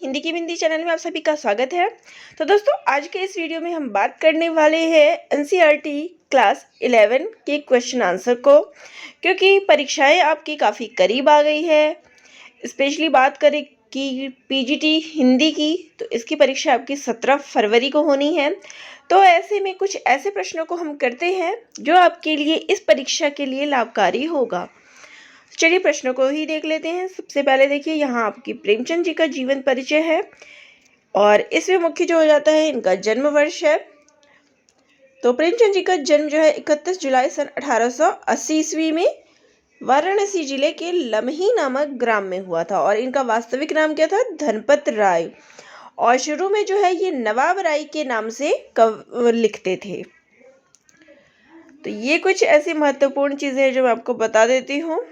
हिंदी की बिंदी चैनल में आप सभी का स्वागत है। तो दोस्तों, आज के इस वीडियो में हम बात करने वाले हैं एनसीईआरटी क्लास 11 के क्वेश्चन आंसर को, क्योंकि परीक्षाएं आपकी काफ़ी करीब आ गई है। स्पेशली बात करें कि पीजीटी हिंदी की, तो इसकी परीक्षा आपकी 17 फरवरी को होनी है। तो ऐसे में कुछ ऐसे प्रश्नों को हम करते हैं जो आपके लिए इस परीक्षा के लिए लाभकारी होगा। चलिए प्रश्नों को ही देख लेते हैं। सबसे पहले देखिए, यहाँ आपकी प्रेमचंद जी का जीवन परिचय है और इसमें मुख्य जो हो जाता है इनका जन्म वर्ष है। तो प्रेमचंद जी का जन्म जो है 31 जुलाई सन 1880 ईस्वी में वाराणसी जिले के लमही नामक ग्राम में हुआ था और इनका वास्तविक नाम क्या था? धनपत राय। और शुरू में जो है ये नवाब राय के नाम से लिखते थे। तो ये कुछ ऐसी महत्वपूर्ण चीज़ें हैं जो मैं आपको बता देती हूँ।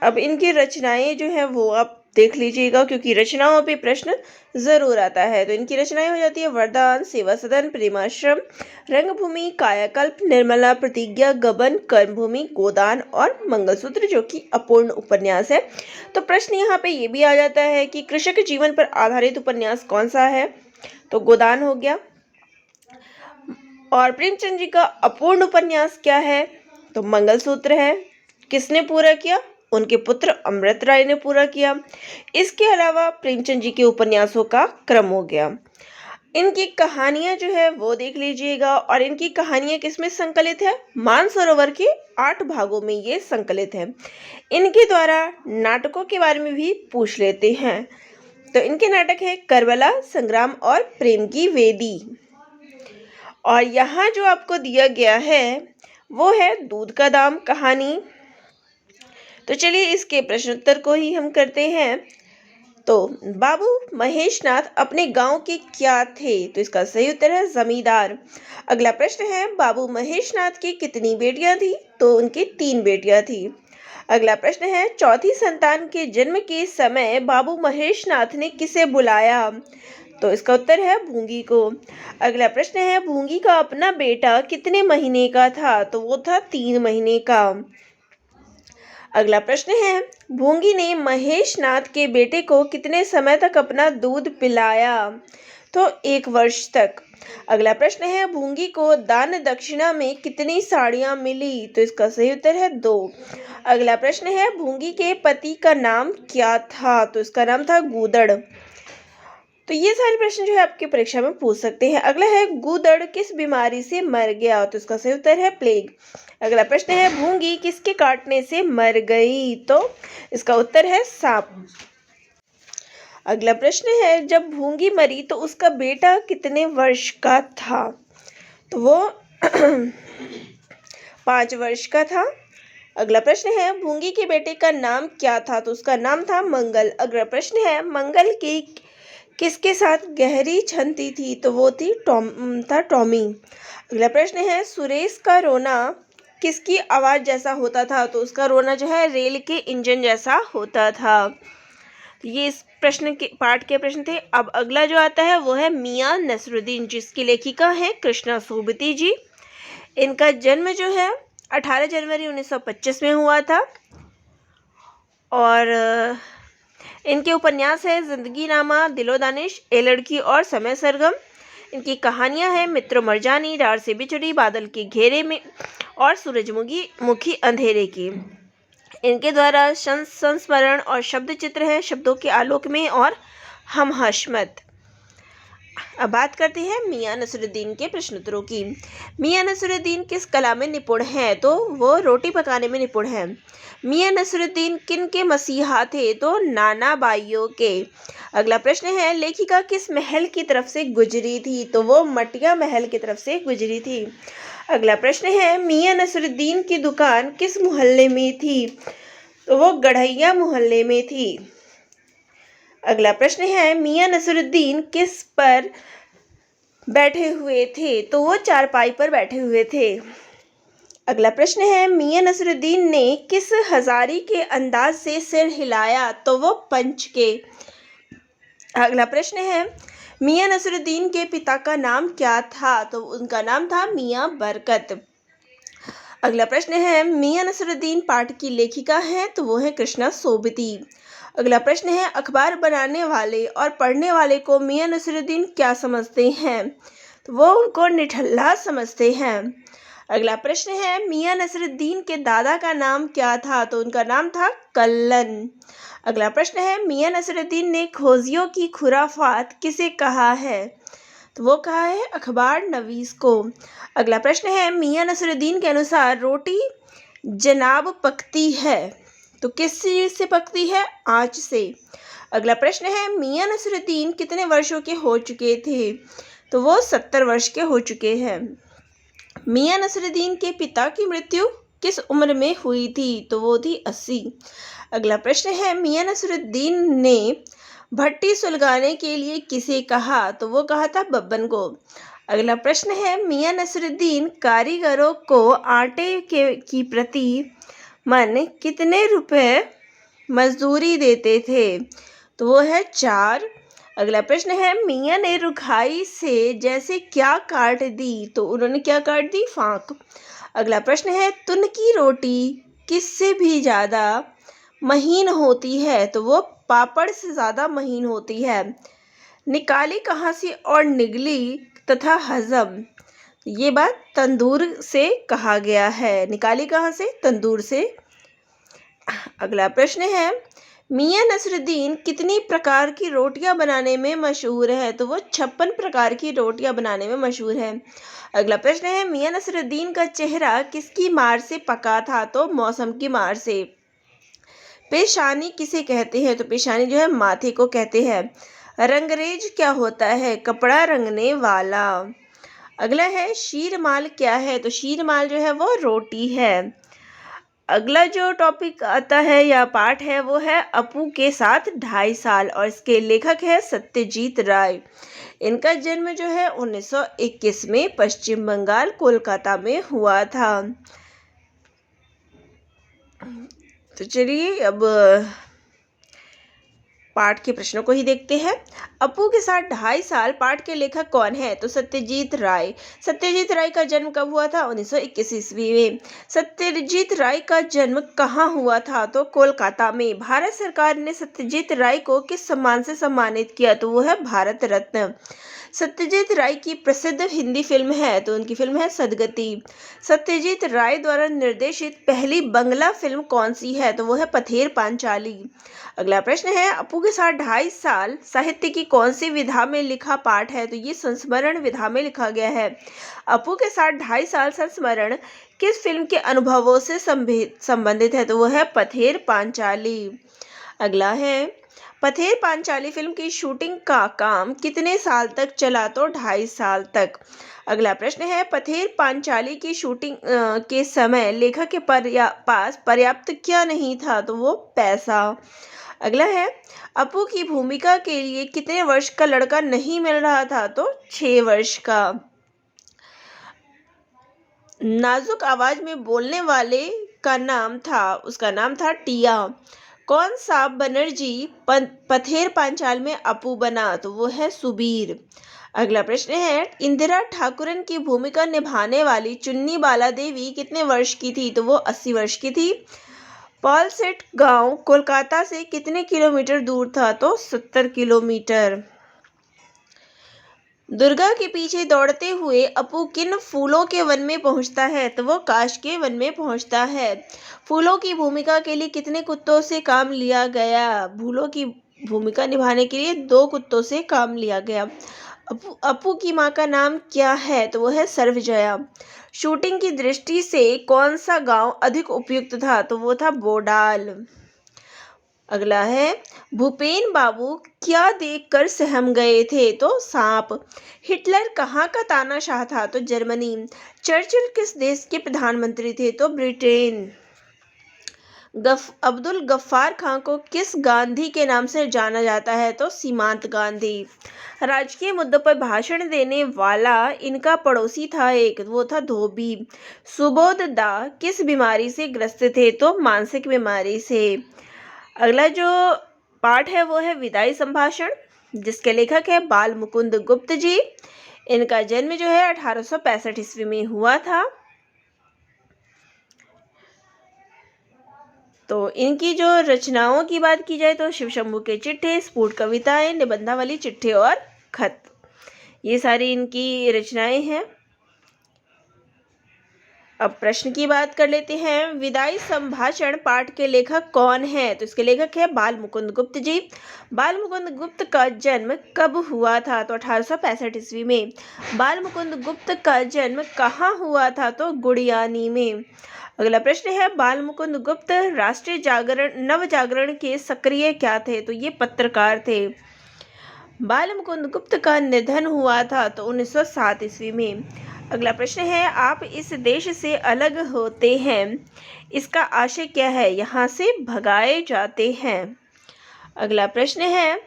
अब इनकी रचनाएं जो है वो आप देख लीजिएगा, क्योंकि रचनाओं पे प्रश्न जरूर आता है। तो इनकी रचनाएं हो जाती है वरदान, सेवा सदन, प्रेमाश्रम, रंगभूमि, कायाकल्प, निर्मला, प्रतिज्ञा, गबन, कर्मभूमि, गोदान और मंगलसूत्र, जो कि अपूर्ण उपन्यास है। तो प्रश्न यहाँ पे ये भी आ जाता है कि कृषक जीवन पर आधारित उपन्यास कौन सा है? तो गोदान हो गया। और प्रेमचंद जी का अपूर्ण उपन्यास क्या है? तो मंगलसूत्र है। किसने पूरा किया? उनके पुत्र अमृत राय ने पूरा किया। इसके अलावा प्रेमचंद जी के उपन्यासों का क्रम हो गया। इनकी कहानियां जो है वो देख लीजिएगा, और इनकी कहानियां किसमें संकलित है? मानसरोवर के 8 भागों में ये संकलित है। इनके द्वारा नाटकों के बारे में भी पूछ लेते हैं। तो इनके नाटक है करबला, संग्राम और प्रेम की वेदी। और यहाँ जो आपको दिया गया है वो है दूध का दाम कहानी। तो चलिए इसके प्रश्नोत्तर को ही हम करते हैं। तो बाबू महेशनाथ अपने गांव के क्या थे? तो इसका सही उत्तर है जमींदार। अगला प्रश्न है, बाबू महेशनाथ की कितनी बेटियां थी? तो उनकी 3 बेटियां थी। अगला प्रश्न है, चौथी संतान के जन्म के समय बाबू महेशनाथ ने किसे बुलाया? तो इसका उत्तर है भूंगी को। अगला प्रश्न है, भूंगी का अपना बेटा कितने महीने का था? तो वो था 3 महीने का। अगला प्रश्न है, भूंगी ने महेशनाथ के बेटे को कितने समय तक अपना दूध पिलाया? तो 1 वर्ष तक। अगला प्रश्न है, भूंगी को दान दक्षिणा में कितनी साड़ियां मिली? तो इसका सही उत्तर है 2। अगला प्रश्न है, भूंगी के पति का नाम क्या था? तो इसका नाम था गूदड़। तो ये सारे प्रश्न जो है आपकी परीक्षा में पूछ सकते हैं। अगला है, गूदड़ किस बीमारी से मर गया? तो इसका सही उत्तर है प्लेग। अगला प्रश्न है, भूंगी किसके काटने से मर गई? तो इसका उत्तर है सांप। अगला प्रश्न है, जब भूंगी मरी तो उसका बेटा कितने वर्ष का था? तो वो 5 वर्ष का था। अगला प्रश्न है, भूंगी के बेटे का नाम क्या था? तो उसका नाम था मंगल। अगला प्रश्न है, मंगल की किसके साथ गहरी छंती थी? तो वो थी टॉमी। अगला प्रश्न है, सुरेश का रोना किसकी आवाज़ जैसा होता था? तो उसका रोना जो है रेल के इंजन जैसा होता था। ये इस प्रश्न के पाठ के प्रश्न थे। अब अगला जो आता है वो है मियां नसरुद्दीन, जिसकी लेखिका है कृष्णा सोबती जी। इनका जन्म जो है 18 जनवरी 1925 में हुआ था। और इनके उपन्यास है जिंदगी नामा, दिलो दानिश, ए लड़की और समय सरगम। इनकी कहानियां हैं मित्र मरजानी, डार से बिछड़ी, बादल के घेरे में और सूरजमुखी अंधेरे की। इनके द्वारा संस्मरण और शब्द चित्र हैं शब्दों के आलोक में और हम हशमत। अब बात करते हैं मियां नसरुद्दीन के प्रश्नोत्तरों की। मियां नसरुद्दीन किस कला में निपुण हैं? तो वो रोटी पकाने में निपुण हैं। मियां नसरुद्दीन किन के मसीहा थे? तो नाना बाइयों के। अगला प्रश्न है, लेखिका किस महल की तरफ से गुजरी थी? तो वो मटिया महल की तरफ से गुजरी थी। अगला प्रश्न है, मियां नसरुद्दीन की दुकान किस मोहल्ले में थी? तो वो गढ़ैया मोहल्ले में थी। अगला प्रश्न है, मियां नसरुद्दीन किस पर बैठे हुए थे? तो वो चारपाई पर बैठे हुए थे। अगला प्रश्न है, मियां नसरुद्दीन ने किस हजारी के अंदाज से सिर हिलाया? तो वो पंच के। अगला प्रश्न है, मियां नसरुद्दीन के पिता का नाम क्या था? तो उनका नाम था मियां बरकत। अगला प्रश्न है, मियां नसरुद्दीन पाठ की लेखिका है? तो वो है कृष्णा सोबती। अगला प्रश्न है, अखबार बनाने वाले और पढ़ने वाले को मियां नसरुद्दीन क्या समझते हैं? तो वो उनको निठल्ला समझते हैं। अगला प्रश्न है, मियां नसरुद्दीन के दादा का नाम क्या था? तो उनका नाम था कल्लन। अगला प्रश्न है, मियां नसरुद्दीन ने खोजियों की खुराफात किसे कहा है? तो वो कहा है अखबार नवीस को। अगला प्रश्न है, मियां नसरुद्दीन के अनुसार रोटी जनाब पकती है तो किस चीज से पकती है? आंच से। अगला प्रश्न है, मियां नसरुद्दीन कितने वर्षों के हो चुके थे? तो वो 70 वर्ष के हो चुके हैं। मियां नसरुद्दीन के पिता की मृत्यु किस उम्र में हुई थी? तो वो थी 80। अगला प्रश्न है, मियां नसरुद्दीन ने भट्टी सुलगाने के लिए किसे कहा? तो वो कहा था बब्बन को। अगला प्रश्न है, मियां नसरुद्दीन कारीगरों को आटे की प्रति मन कितने रुपए मजदूरी देते थे? तो वो है 4। अगला प्रश्न है, मियां ने रुखाई से जैसे क्या काट दी? तो उन्होंने क्या काट दी? फांक। अगला प्रश्न है, तुन की रोटी किससे भी ज़्यादा महीन होती है? तो वो पापड़ से ज़्यादा महीन होती है। निकाली कहाँ से और निगली तथा हजम, ये बात तंदूर से कहा गया है। निकाली कहाँ से? तंदूर से। अगला प्रश्न है, मियां नसरुद्दीन कितनी प्रकार की रोटियां बनाने में मशहूर है? तो वो 56 प्रकार की रोटियां बनाने में मशहूर है। अगला प्रश्न है, मियां नसरुद्दीन का चेहरा किसकी मार से पका था? तो मौसम की मार से। पेशानी किसे कहते हैं? तो पेशानी जो है माथे को कहते हैं। रंगरेज क्या होता है? कपड़ा रंगने वाला। अगला है, शीरमाल क्या है? तो शीरमाल जो है वो रोटी है। अगला जो टॉपिक आता है या पाठ है वो है अपू के साथ 2.5 साल और इसके लेखक है सत्यजीत राय। इनका जन्म जो है 1921 में पश्चिम बंगाल कोलकाता में हुआ था। तो चलिए अब पाठ के प्रश्नों को ही देखते हैं। अपू के साथ 2.5 साल पाठ के लेखक कौन है? तो सत्यजीत राय। सत्यजीत राय का जन्म कब हुआ था? 1921 ईस्वी में। सत्यजीत राय का जन्म कहाँ हुआ था? तो कोलकाता में। भारत सरकार ने सत्यजीत राय को किस सम्मान से सम्मानित किया? तो वो है भारत रत्न। सत्यजीत राय की प्रसिद्ध हिंदी फिल्म है तो उनकी फिल्म है सदगति। सत्यजीत राय द्वारा निर्देशित पहली बंगला फिल्म कौन सी है? तो वो है पथेर पांचाली। अगला प्रश्न है, अपू के साथ 2.5 साल साहित्य की कौन सी विधा में लिखा पाठ है? तो ये संस्मरण विधा में लिखा गया है। अपू के साथ 2.5 साल संस्मरण किस फिल्म के अनुभवों से संबंधित है? तो वो है पथेर पांचाली। अगला है, पथेर पांचाली फिल्म की शूटिंग का काम कितने साल तक चला? तो 2.5 साल तक। अगला प्रश्न है, पथेर पांचाली की शूटिंग के समय लेखक के पास पर्याप्त क्या नहीं था? तो वो पैसा। अगला है, अपू की भूमिका के लिए कितने वर्ष का लड़का नहीं मिल रहा था? तो 6 वर्ष का। नाजुक आवाज में बोलने वाले का नाम था, उसका नाम था टिया। कौन सा बनर्जी पथेर पांचाल में अपू बना? तो वो है सुबीर। अगला प्रश्न है, इंदिरा ठाकुरन की भूमिका निभाने वाली चुन्नी बाला देवी कितने वर्ष की थी? तो वो 80 वर्ष की थी। पॉलसेट गांव कोलकाता से कितने किलोमीटर दूर था? तो 70 किलोमीटर। दुर्गा के पीछे दौड़ते हुए अपू किन फूलों के वन में पहुंचता है? तो वो काश के वन में पहुंचता है। फूलों की भूमिका के लिए कितने कुत्तों से काम लिया गया? फूलों की भूमिका निभाने के लिए 2 कुत्तों से काम लिया गया। अपू की माँ का नाम क्या है? तो वो है सर्वजया। शूटिंग की दृष्टि से कौन सा गांव अधिक उपयुक्त था? तो वो था बोडाल। अगला है, भूपेन बाबू क्या देखकर सहम गए थे? तो सांप। हिटलर कहाँ का तानाशाह था? तो जर्मनी। चर्चिल किस देश के प्रधानमंत्री थे? तो ब्रिटेन। अब्दुल गफ्फार खान को किस गांधी के नाम से जाना जाता है? तो सीमांत गांधी। राजकीय मुद्दों पर भाषण देने वाला इनका पड़ोसी था एक, वो था धोबी। सुबोध दा किस बीमारी से ग्रस्त थे? तो मानसिक बीमारी से। अगला जो पाठ है वो है विदाई संभाषण, जिसके लेखक है बाल मुकुंद गुप्त जी। इनका जन्म जो है 1865 ईस्वी में हुआ था। तो इनकी जो रचनाओं की बात की जाए तो शिव शंभू के चिट्ठे, स्फुट कविताएं, निबंधावली, चिट्ठे और खत, ये सारी इनकी रचनाएं हैं। अब प्रश्न की बात कर लेते हैं। विदाई संभाषण पाठ के लेखक कौन है? तो इसके लेखक है बाल मुकुंद गुप्त जी। बाल मुकुंद गुप्त का जन्म कब हुआ था? तो 1865 ईस्वी में। बाल मुकुंद गुप्त का जन्म कहाँ हुआ था? तो गुड़ियानी में। अगला प्रश्न है, बाल मुकुंद गुप्त राष्ट्रीय जागरण नव जागरण के सक्रिय क्या थे? तो ये पत्रकार थे। बाल मुकुंद गुप्त का निधन हुआ था तो 1907 ईस्वी में। अगला प्रश्न है, आप इस देश से अलग होते हैं, इसका आशय क्या है? यहाँ से भगाए जाते हैं। अगला प्रश्न है,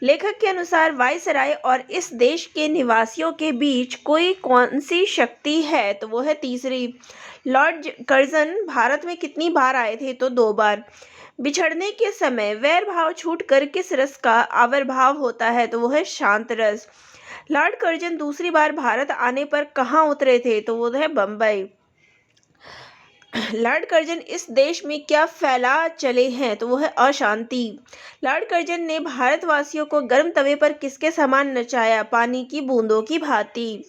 लेखक के अनुसार वायसराय और इस देश के निवासियों के बीच कोई कौन सी शक्ति है? तो वो है तीसरी। लॉर्ड कर्जन भारत में कितनी बार आए थे? तो 2 बार। बिछड़ने के समय वैर भाव छूटकर किस रस का आविर्भाव होता है? तो वो है शांत रस। लॉर्ड कर्जन दूसरी बार भारत आने पर कहाँ उतरे थे? तो वो है बम्बई। लॉर्ड कर्जन इस देश में क्या फैला चले हैं? तो वो है अशांति। लॉर्ड कर्जन ने भारतवासियों को गर्म तवे पर किसके समान नचाया? पानी की बूंदों की भांति।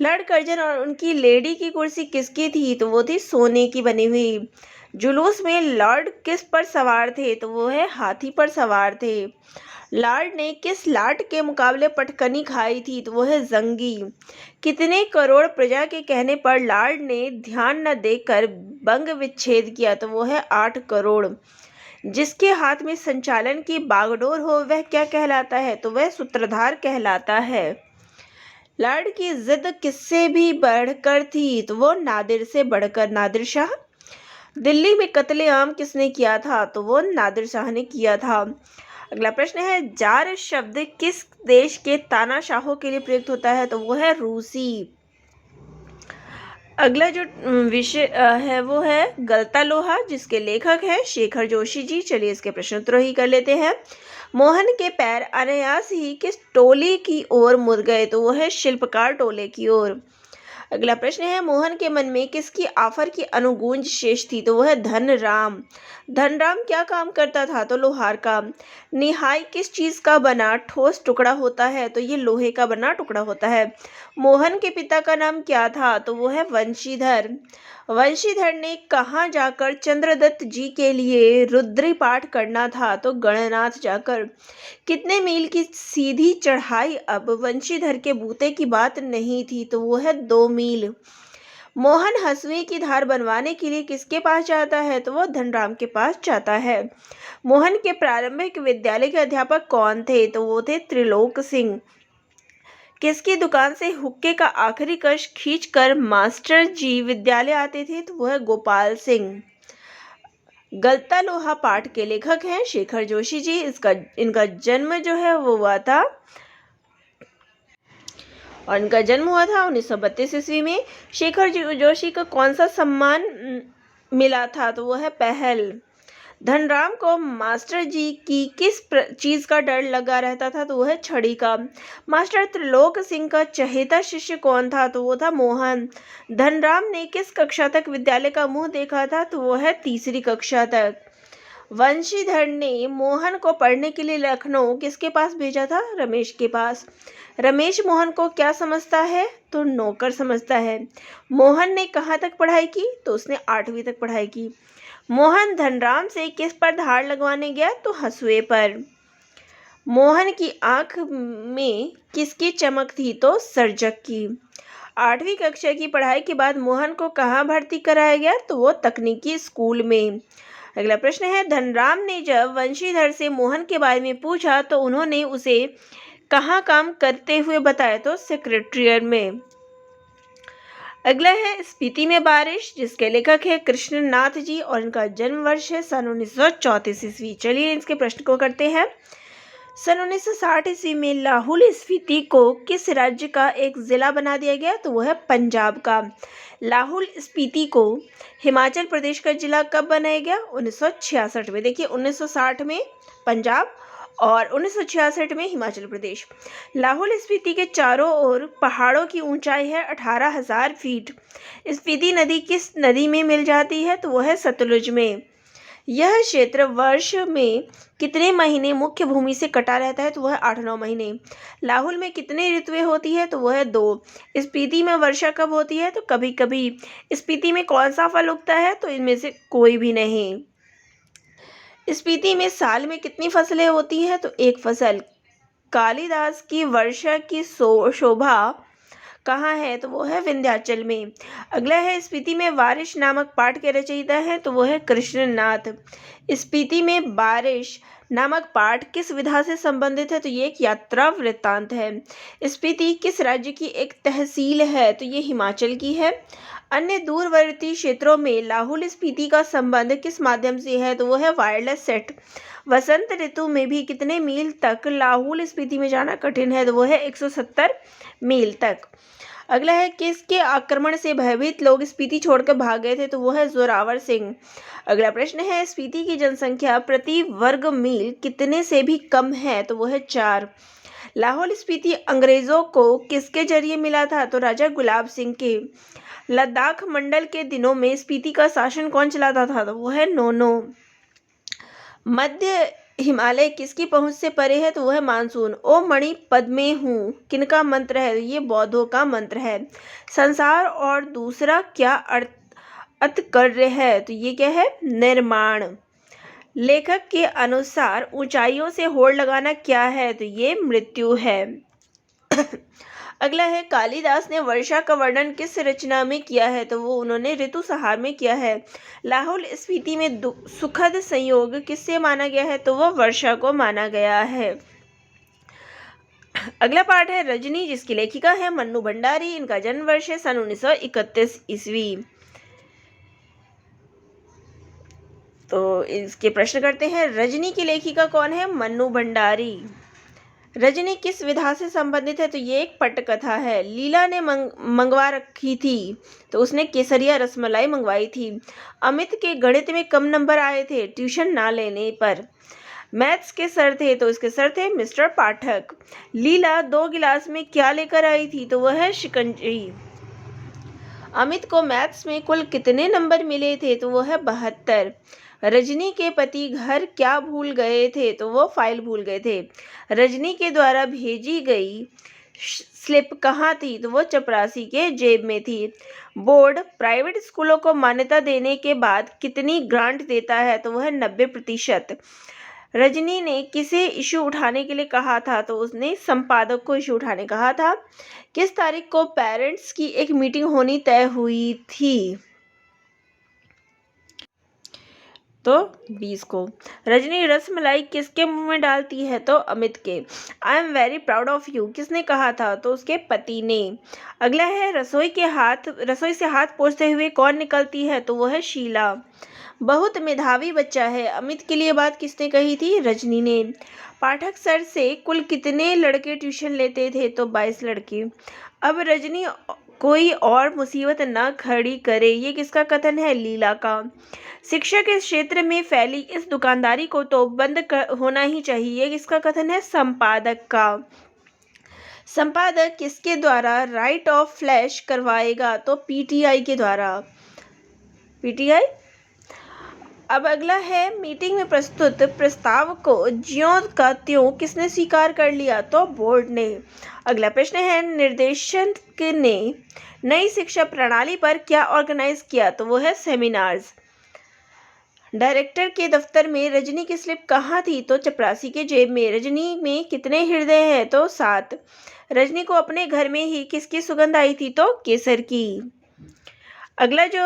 लॉर्ड कर्जन और उनकी लेडी की कुर्सी किसकी थी? तो वो थी सोने की बनी हुई। जुलूस में लॉर्ड किस पर सवार थे? तो वो है हाथी पर सवार थे। लॉर्ड ने किस लाट के मुकाबले पटकनी खाई थी? तो वो है जंगी। कितने करोड़ प्रजा के कहने पर लॉर्ड ने ध्यान न देकर बंग विच्छेद किया? तो वो है 8 करोड़। जिसके हाथ में संचालन की बागडोर हो वह क्या कहलाता है? तो वह सूत्रधार कहलाता है। लॉर्ड की जिद किससे भी बढ़कर थी? तो वो नादिर से बढ़कर। नादिर शाह। दिल्ली में कत्लेआम किसने किया था? तो वो नादिर शाह ने किया था। अगला प्रश्न है, जार शब्द किस देश के तानाशाहों के लिए प्रयुक्त होता है? तो वो है रूसी। अगला जो विषय है वो है गलता लोहा, जिसके लेखक है शेखर जोशी जी। चलिए इसके प्रश्नोत्तर ही कर लेते हैं। मोहन के पैर अनायास ही किस टोली की ओर मुड़ गए? तो वो है शिल्पकार टोले की ओर। अगला प्रश्न है, मोहन के मन में किसकी ऑफर की अनुगूंज शेष थी? तो वो है धनराम। धनराम क्या काम करता था? तो लोहार का। निहाई किस चीज का बना ठोस टुकड़ा होता है? तो ये लोहे का बना टुकड़ा होता है। मोहन के पिता का नाम क्या था? तो वो है वंशीधर। वंशीधर ने कहाँ जाकर चंद्रदत्त जी के लिए रुद्री पाठ करना था? तो गणनाथ जाकर। कितने मील की सीधी चढ़ाई अब वंशीधर के बूते की बात नहीं थी? तो वो है 2 मील। मोहन हंसुए की धार बनवाने के लिए किसके पास जाता है? तो वो धनराम के पास जाता है। मोहन के प्रारंभिक विद्यालय के अध्यापक कौन थे? तो वो थे त्रिलोक सिंह। किसकी दुकान से हुक्के का आखिरी कश खींचकर मास्टर जी विद्यालय आते थे? तो वो है गोपाल सिंह। गलता लोहा पाठ के लेखक हैं शेखर जोशी जी। इनका जन्म जो है वो हुआ था और इनका जन्म हुआ था 1932 ईस्वी में। शेखर जोशी को कौन सा सम्मान मिला था? तो वो है पहल। धनराम को मास्टर जी की किस चीज का डर लगा रहता था? तो वो है छड़ी का। मास्टर त्रिलोक सिंह का चहेता शिष्य कौन था? तो वो था मोहन। धनराम ने किस कक्षा तक विद्यालय का मुंह देखा था? तो वो है 3री कक्षा तक। वंशीधर ने मोहन को पढ़ने के लिए लखनऊ किसके पास भेजा था? रमेश के पास। रमेश मोहन को क्या समझता है? तो नौकर समझता है। मोहन ने कहाँ तक पढ़ाई की? तो उसने 8वीं तक पढ़ाई की। मोहन धनराम से किस पर धार लगवाने गया? तो हंसुए पर। मोहन की आंख में किसकी चमक थी? तो सर्जक की। 8वीं कक्षा की पढ़ाई के बाद मोहन को कहाँ भर्ती कराया गया? तो वो तकनीकी स्कूल में। अगला प्रश्न है, धनराम ने जब वंशीधर से मोहन के बारे में पूछा तो उन्होंने उसे कहाँ काम करते हुए बताया? तो सेक्रेटरिएट में। अगला है स्पीति में बारिश, जिसके लेखक है कृष्णनाथ जी और इनका जन्म वर्ष है सन 1934 ईस्वी। चलिए इसके प्रश्न को करते हैं। सन 1960 ईस्वी में लाहौल स्पीति को किस राज्य का एक जिला बना दिया गया? तो वह है पंजाब का। लाहौल स्पीति को हिमाचल प्रदेश का जिला कब बनाया गया? 1966 में। देखिए 1960 में पंजाब और 1966 में हिमाचल प्रदेश। लाहौल स्पीति के चारों ओर पहाड़ों की ऊंचाई है 18,000 फीट। स्पीति नदी किस नदी में मिल जाती है? तो वह है सतलुज में। यह क्षेत्र वर्ष में कितने महीने मुख्य भूमि से कटा रहता है? तो वह 8-9 महीने। लाहुल में कितने ऋतुएं होती है? तो वह 2। स्पीति में वर्षा कब होती है? तो कभी कभी। स्पीति में कौन सा फल उगता है? तो इनमें से कोई भी नहीं। स्पीति में साल में कितनी फसलें होती हैं? तो 1 फसल। कालिदास की वर्षा की शोभा कहाँ है? तो वो है विंध्याचल में। अगला है, स्पीति में वारिश नामक पाठ के रचयिता है? तो वो है कृष्णनाथ। स्पीति में बारिश नामक पाठ किस विधा से संबंधित है? तो ये एक यात्रा वृत्तांत है। स्पीति किस राज्य की एक तहसील है? तो ये हिमाचल की है। अन्य दूरवर्ती क्षेत्रों में लाहुल स्पीति का संबंध किस माध्यम से है? तो वो है वायरलेस सेट। वसंत ऋतु में भी कितने मील तक लाहुल स्पीति में जाना कठिन है? तो वो है 170 मील तक। अगला है, किसके आक्रमण से भयभीत लोग स्पीति छोड़कर भाग गए थे? तो वो है जोरावर सिंह। अगला प्रश्न है, स्पीति की जनसंख्या प्रति वर्ग मील कितने से भी कम है? तो वो है 4। लाहौल स्पीति अंग्रेजों को किसके जरिए मिला था? तो राजा गुलाब सिंह के। लद्दाख मंडल के दिनों में स्पीति का शासन कौन चलाता था? तो वो है नोनो। मध्य हिमालय किसकी पहुंच से परे है? तो वह है मानसून। ओ मणि पद में हूँ किनका मंत्र है? ये बौद्धों का मंत्र है। संसार और दूसरा क्या अर्थ कर रहे हैं? तो ये क्या है? निर्माण। लेखक के अनुसार ऊंचाइयों से होड़ लगाना क्या है? तो ये मृत्यु है। अगला है, कालिदास ने वर्षा का वर्णन किस रचना में किया है? तो वो उन्होंने ऋतुसंहार में किया है। लाहौल स्पीति में सुखद संयोग किससे माना गया है? तो वह वर्षा को माना गया है। अगला पाठ है रजनी, जिसकी लेखिका है मन्नू भंडारी। इनका जन्म वर्ष है सन 1931 ईस्वी। तो इसके प्रश्न करते हैं, रजनी की लेखिका कौन है? मन्नू भंडारी। रजनी किस विधा से संबंधित है? तो ये एक पटकथा है। लीला ने मंगवा रखी थी, तो उसने केसरिया रसमलाई मंगवाई थी। अमित के गणित में कम नंबर आए थे ट्यूशन ना लेने पर। मैथ्स के सर थे, तो इसके सर थे मिस्टर पाठक। लीला 2 गिलास में क्या लेकर आई थी? तो वह है शिकंजी। अमित को मैथ्स में कुल कितने नंबर मिले थे? तो वह है 72। रजनी के पति घर क्या भूल गए थे? तो वो फाइल भूल गए थे। रजनी के द्वारा भेजी गई स्लिप कहाँ थी? तो वो चपरासी के जेब में थी। बोर्ड प्राइवेट स्कूलों को मान्यता देने के बाद कितनी ग्रांट देता है? तो वह 90%। रजनी ने किसे इशू उठाने के लिए कहा था? तो उसने संपादक को इशू उठाने कहा था। किस तारीख को पेरेंट्स की एक मीटिंग होनी तय हुई थी? तो 20 को। रजनी रसमलाई किसके मुंह में डालती है? तो अमित के। I am very proud of you किसने कहा था? तो उसके पति ने। अगला है, रसोई से हाथ पोंछते हुए कौन निकलती है? तो वो है शीला। बहुत मेधावी बच्चा है अमित के लिए बात किसने कही थी? रजनी ने। पाठक सर से कुल कितने लड़के ट्यूशन लेते थे? तो 22 लड़के। अब रजनी कोई और मुसीबत न खड़ी करे, ये किसका कथन है? लीला का। शिक्षा के क्षेत्र में फैली इस दुकानदारी को तो बंद होना ही चाहिए, किसका कथन है? संपादक का। संपादक किसके द्वारा राइट ऑफ फ्लैश करवाएगा? तो पीटीआई के द्वारा। पीटीआई। अब अगला है, मीटिंग में प्रस्तुत प्रस्ताव को ज्यों का त्यों किसने स्वीकार कर लिया? तो बोर्ड ने। अगला प्रश्न है, निर्देशक ने नई शिक्षा प्रणाली पर क्या ऑर्गेनाइज किया? तो वो है सेमिनार्स। डायरेक्टर के दफ्तर में रजनी की स्लिप कहाँ थी? तो चपरासी के जेब में। रजनी में कितने हृदय हैं? तो 7। रजनी को अपने घर में ही किसकी सुगंध आई थी? तो केसर की। अगला जो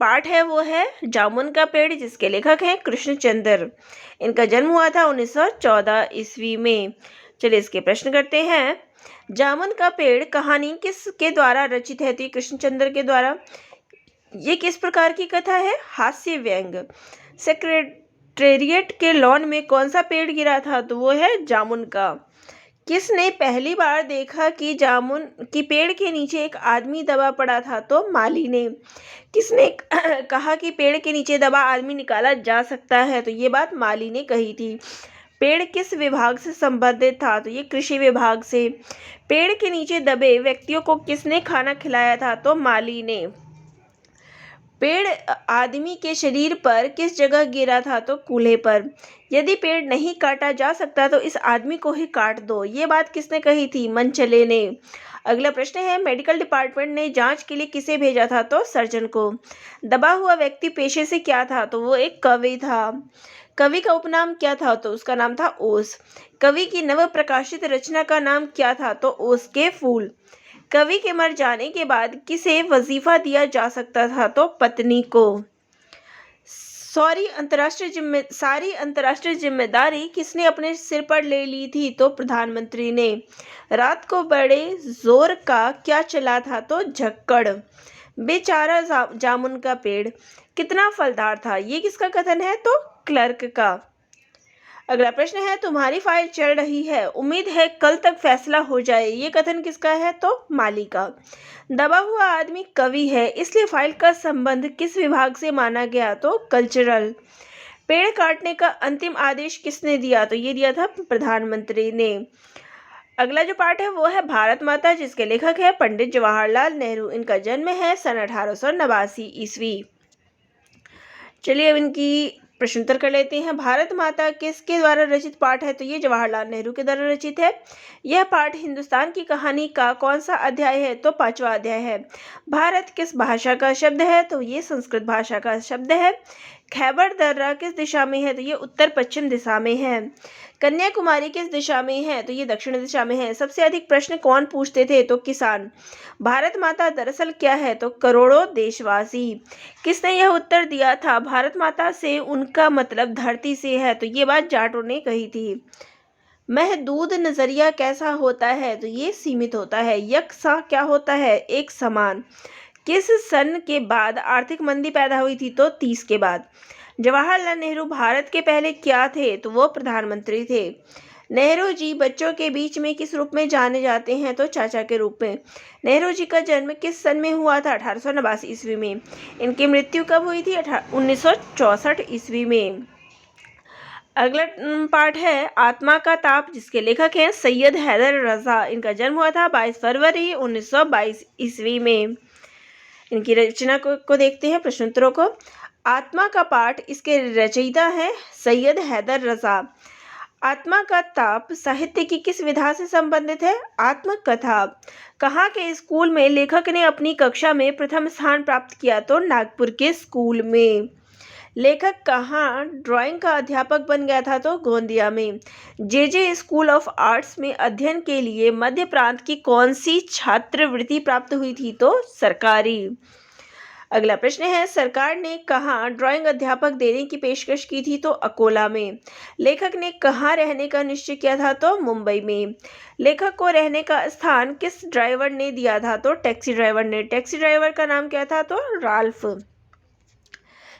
पाठ है वो है जामुन का पेड़, जिसके लेखक हैं कृष्णचंद्र। इनका जन्म हुआ था 1914 ईस्वी में। चलिए इसके प्रश्न करते हैं। जामुन का पेड़ कहानी किसके द्वारा रचित है? तो कृष्णचंद्र के द्वारा। ये किस प्रकार की कथा है? हास्य व्यंग। सेक्रेटेरिएट के लॉन में कौन सा पेड़ गिरा था? तो वो है जामुन का। किसने पहली बार देखा कि जामुन की पेड़ के नीचे एक आदमी दबा पड़ा था? तो माली ने। किसने कहा कि पेड़ के नीचे दबा आदमी निकाला जा सकता है? तो ये बात माली ने कही थी। पेड़ किस विभाग से संबंधित था? तो ये कृषि विभाग से। पेड़ के नीचे दबे व्यक्तियों को किसने खाना खिलाया था? तो माली ने। पेड़ आदमी के शरीर पर किस जगह गिरा था? तो कूल्हे पर। यदि पेड़ नहीं काटा जा सकता तो इस आदमी को ही काट दो, ये बात किसने कही थी? मनचले ने। अगला प्रश्न है, मेडिकल डिपार्टमेंट ने जांच के लिए किसे भेजा था? तो सर्जन को। दबा हुआ व्यक्ति पेशे से क्या था? तो वो एक कवि था। कवि का उपनाम क्या था? तो उसका नाम था ओस। कवि की नव प्रकाशित रचना का नाम क्या था? तो ओस के फूल। कवि के मर जाने के बाद किसे वजीफा दिया जा सकता था? तो पत्नी को। सारी अंतर्राष्ट्रीय जिम्मेदारी किसने अपने सिर पर ले ली थी? तो प्रधानमंत्री ने। रात को बड़े जोर का क्या चला था? तो झक्कड़। बेचारा जामुन का पेड़ कितना फलदार था, ये किसका कथन है? तो क्लर्क का। अगला प्रश्न है, तुम्हारी फाइल चल रही है, उम्मीद है कल तक फैसला हो जाए, ये कथन किसका है? तो माली का। दबा हुआ आदमी कवि है, इसलिए फाइल का संबंध किस विभाग से माना गया? तो कल्चरल। पेड़ काटने का अंतिम आदेश किसने दिया? तो ये दिया था प्रधानमंत्री ने। अगला जो पार्ट है वो है भारत माता, जिसके लेखक है पंडित जवाहरलाल नेहरू। इनका जन्म है सन 1889 ईस्वी। चलिए अब इनकी प्रश्नोत्तर कर लेते हैं। भारत माता किसके द्वारा रचित पाठ है? तो ये जवाहरलाल नेहरू के द्वारा रचित है। यह पाठ हिंदुस्तान की कहानी का कौन सा अध्याय है? तो 5वां अध्याय है। भारत किस भाषा का शब्द है? तो ये संस्कृत भाषा का शब्द है। खैबर दर्रा किस दिशा में है? तो ये उत्तर पश्चिम दिशा में है। कन्याकुमारी किस दिशा में है? तो ये दक्षिण दिशा में है। सबसे अधिक प्रश्न कौन पूछते थे? तो किसान। भारत माता दरअसल क्या है? तो करोड़ों देशवासी। किसने यह उत्तर दिया था? भारत माता से उनका मतलब धरती से है, तो ये बात जाटों ने कही थी। महदूद नजरिया कैसा होता है? तो ये सीमित होता है। यकसा क्या होता है? एक समान। किस सन के बाद आर्थिक मंदी पैदा हुई थी? तो 30 के बाद। जवाहरलाल नेहरू भारत के पहले क्या थे? तो वो प्रधानमंत्री थे। नेहरू जी बच्चों के बीच में किस रूप में जाने जाते हैं? तो चाचा के रूप में। नेहरू जी का जन्म किस सन में हुआ था? 1889 ईस्वी में। इनकी मृत्यु कब हुई थी? 1964 ईस्वी में। अगला पार्ट है आत्मा का ताप, जिसके लेखक हैं सैयद हैदर रजा। इनका जन्म हुआ था 22 फरवरी 1922 ईस्वी में। इनकी रचना को देखते हैं, प्रश्नोत्तरों को। आत्मा का पाठ, इसके रचयिता है सैयद हैदर रजा। आत्मा का ताप साहित्य की किस विधा से संबंधित है? आत्मकथा। कहाँ के स्कूल में लेखक ने अपनी कक्षा में प्रथम स्थान प्राप्त किया? तो नागपुर के स्कूल में। लेखक कहाँ ड्राइंग का अध्यापक बन गया था? तो गोंदिया में। जे स्कूल ऑफ आर्ट्स में अध्ययन के लिए मध्य प्रांत की कौन सी छात्रवृत्ति प्राप्त हुई थी? तो सरकारी। अगला प्रश्न है, सरकार ने कहाँ ड्राइंग अध्यापक देने की पेशकश की थी? तो अकोला में। लेखक ने कहाँ रहने का निश्चय किया था? तो मुंबई में। लेखक को रहने का स्थान किस ड्राइवर ने दिया था? तो टैक्सी ड्राइवर ने। टैक्सी ड्राइवर का नाम क्या था? तो राल्फ।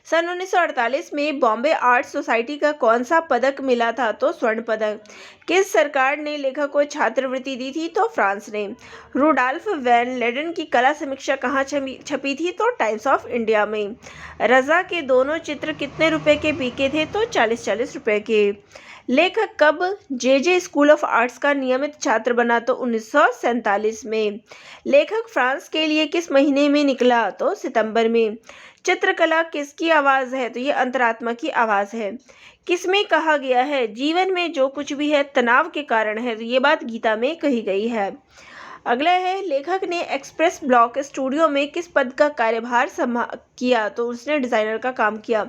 सन 1948 में बॉम्बे आर्ट सोसाइटी का कौन सा पदक मिला था? तो स्वर्ण पदक। किस सरकार ने लेखक को छात्रवृत्ति दी थी? तो फ्रांस ने। रूडोल्फ वैन लेडन की कला समीक्षा कहाँ छपी थी? तो टाइम्स ऑफ इंडिया में। रजा के दोनों चित्र कितने रुपए के बिके थे? तो 40-40 रुपए के। लेखक कब जे स्कूल ऑफ आर्ट्स का नियमित छात्र बना? तो 1947 में। लेखक फ्रांस के लिए किस महीने में निकला? तो सितंबर में। चित्रकला किसकी आवाज है? तो ये अंतरात्मा की आवाज है। किसमें कहा गया है जीवन में जो कुछ भी है तनाव के कारण है? तो ये बात गीता में कही गई है। अगला है, लेखक ने एक्सप्रेस ब्लॉक स्टूडियो में किस पद का कार्यभार किया? तो उसने डिजाइनर का काम किया।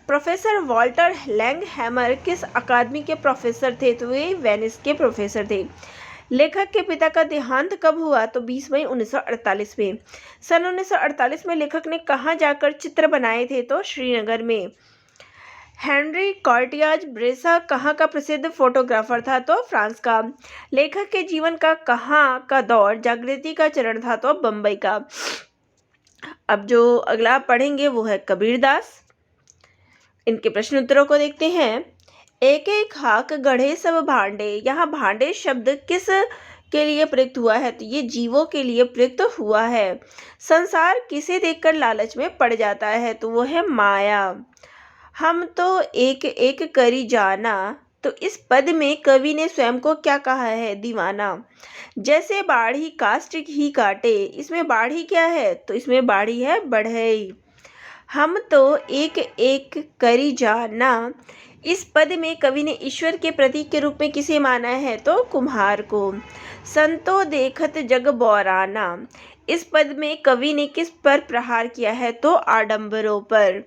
प्रोफेसर वॉल्टर लैंगहैमर किस अकादमी के प्रोफेसर थे? तो वे वेनिस के प्रोफेसर थे। लेखक के पिता का देहांत कब हुआ? तो 20 मई 1948 में। सन 1948 में लेखक ने कहाँ जाकर चित्र बनाए थे? तो श्रीनगर में। हेनरी कॉर्टियाज ब्रेसा कहाँ का प्रसिद्ध फोटोग्राफर था? तो फ्रांस का। लेखक के जीवन का कहाँ का दौर जागृति का चरण था? तो बम्बई का। अब जो अगला पढ़ेंगे वो है कबीरदास। इनके प्रश्न उत्तरों को देखते हैं। एक एक हाक गढ़े सब भांडे, यहाँ भांडे शब्द किस के लिए प्रयुक्त हुआ है? तो ये जीवों के लिए प्रयुक्त हुआ है। संसार किसे देखकर लालच में पड़ जाता है? तो वो है माया। हम तो एक एक करी जाना, तो इस पद में कवि ने स्वयं को क्या कहा है? दीवाना। जैसे बाढ़ी काष्ठ ही काटे, इसमें बाढ़ी क्या है? तो इसमें बाढ़ी है बढ़ई। हम तो एक एक करी जाना। इस पद में कवि ने ईश्वर के प्रतीक के रूप में किसे माना है? तो कुम्हार को। संतो देखत जग बौराना। इस पद में कवि ने किस पर प्रहार किया है? तो आडंबरों पर।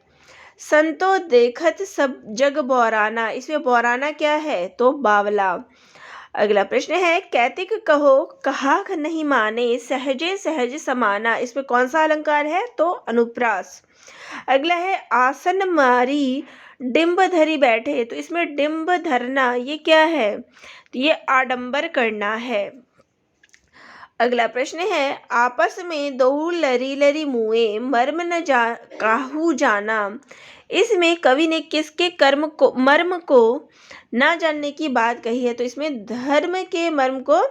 संतो देखत सब जग बौराना, इसमें बौराना क्या है? तो बावला। अगला प्रश्न है, कैतिक कहो कहा नहीं माने, सहजे सहज समाना। इसमें कौन सा अलंकार है? तो अनुप्रास। अगला है, आसन मारी डिंब धरी बैठे। तो इसमें डिंब धरना ये क्या है? तो ये आडंबर करना है। अगला प्रश्न है, आपस में दो लरी लरी मुए, मर्म न जा काहू जाना। इसमें कवि ने किसके मर्म को ना जानने की बात कही है? तो इसमें धर्म के मर्म को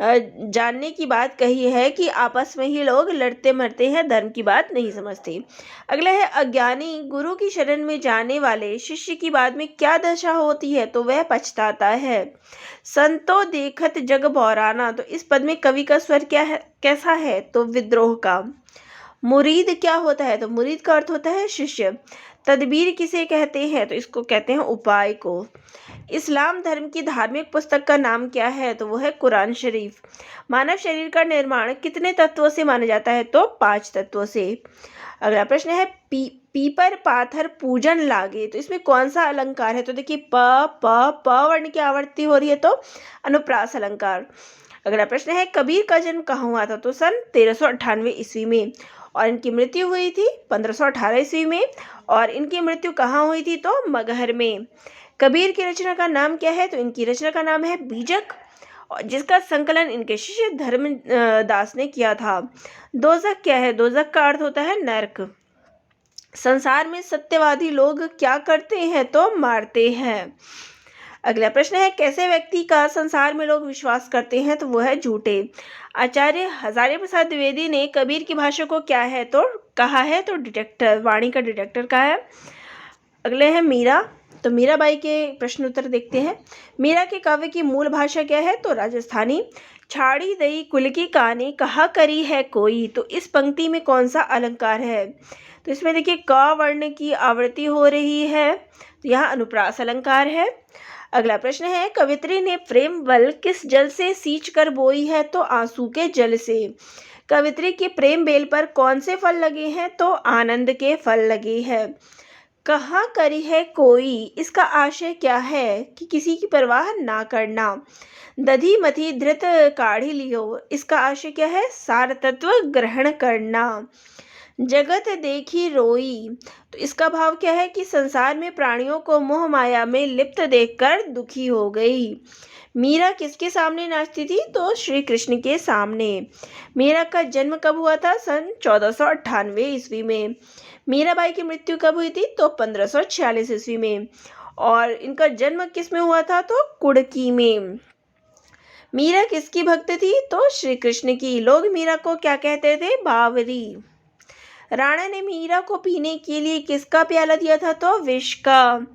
जानने की बात कही है कि आपस में ही लोग लड़ते मरते हैं, धर्म की बात नहीं समझते। अगला है, अज्ञानी गुरु की शरण में जाने वाले शिष्य की बाद में क्या दशा होती है? तो वह पछताता है। संतो देखत जग बौराना। तो इस पद में कवि का स्वर क्या है, कैसा है? तो विद्रोह का। मुरीद क्या होता है? तो मुरीद का अर्थ होता है शिष्य। तदबीर किसे कहते हैं? तो इसको कहते हैं उपाय को। इस्लाम धर्म की धार्मिक पुस्तक का नाम क्या है? तो वो है कुरान शरीफ। मानव शरीर का निर्माण कितने तत्वों से माना जाता है? तो 5 तत्वों से। अगला प्रश्न है, पीपर पाथर पूजन लागे। तो इसमें कौन सा अलंकार है? तो देखिए प वर्ण की आवृत्ति हो रही है, तो अनुप्रास अलंकार। अगला प्रश्न है, कबीर का जन्म कहाँ हुआ था? तो सन 1398 ईस्वी में। और इनकी मृत्यु हुई थी 1518 ईस्वी में। और इनकी मृत्यु कहाँ हुई थी? तो मगहर में। कबीर की रचना का नाम क्या है? तो इनकी रचना का नाम है बीजक, और जिसका संकलन इनके शिष्य धर्मदास ने किया था। दोजक क्या है? दोजक का अर्थ होता है नरक। संसार में सत्यवादी लोग क्या करते हैं? तो मारते हैं। अगला प्रश्न है, कैसे व्यक्ति का संसार में लोग विश्वास करते हैं? तो वो है झूठे। आचार्य हजारी प्रसाद द्विवेदी ने कबीर की भाषा को क्या है? तो कहा है तो डिटेक्टर, वाणी का डिटेक्टर कहा है। अगले है मीरा। तो मीराबाई के प्रश्न उत्तर देखते हैं। मीरा के काव्य की मूल भाषा क्या है? तो राजस्थानी। छाड़ी दई कुल की कहानी कहा करी है कोई। तो इस पंक्ति में कौन सा अलंकार है? तो इसमें देखिए क वर्ण की आवृत्ति हो रही है, तो यहाँ अनुप्रास अलंकार है। अगला प्रश्न है, कवित्री ने प्रेम बल किस जल से सींच कर बोई है? तो आंसू के जल से। कवित्री के प्रेम बेल पर कौन से फल लगे हैं? तो आनंद के फल लगे हैं। कहाँ करी है कोई, इसका आशय क्या है? कि किसी की परवाह ना करना। दधी मथी धृत काढ़ी लियो, इसका आशय क्या है? सार तत्व ग्रहण करना। जगत देखी रोई, तो इसका भाव क्या है? कि संसार में प्राणियों को मोह माया में लिप्त देखकर दुखी हो गई। मीरा किसके सामने नाचती थी? तो श्री कृष्ण के सामने। मीरा का जन्म कब हुआ था? सन 1498 ईस्वी में। मीराबाई की मृत्यु कब हुई थी? तो 1546 ईस्वी में। और इनका जन्म किस में हुआ था? तो कुड़की में। मीरा किसकी भक्त थी? तो श्री कृष्ण की। लोग मीरा को क्या कहते थे? बावरी। राणा ने मीरा को पीने के लिए किसका प्याला दिया था? तो विष का।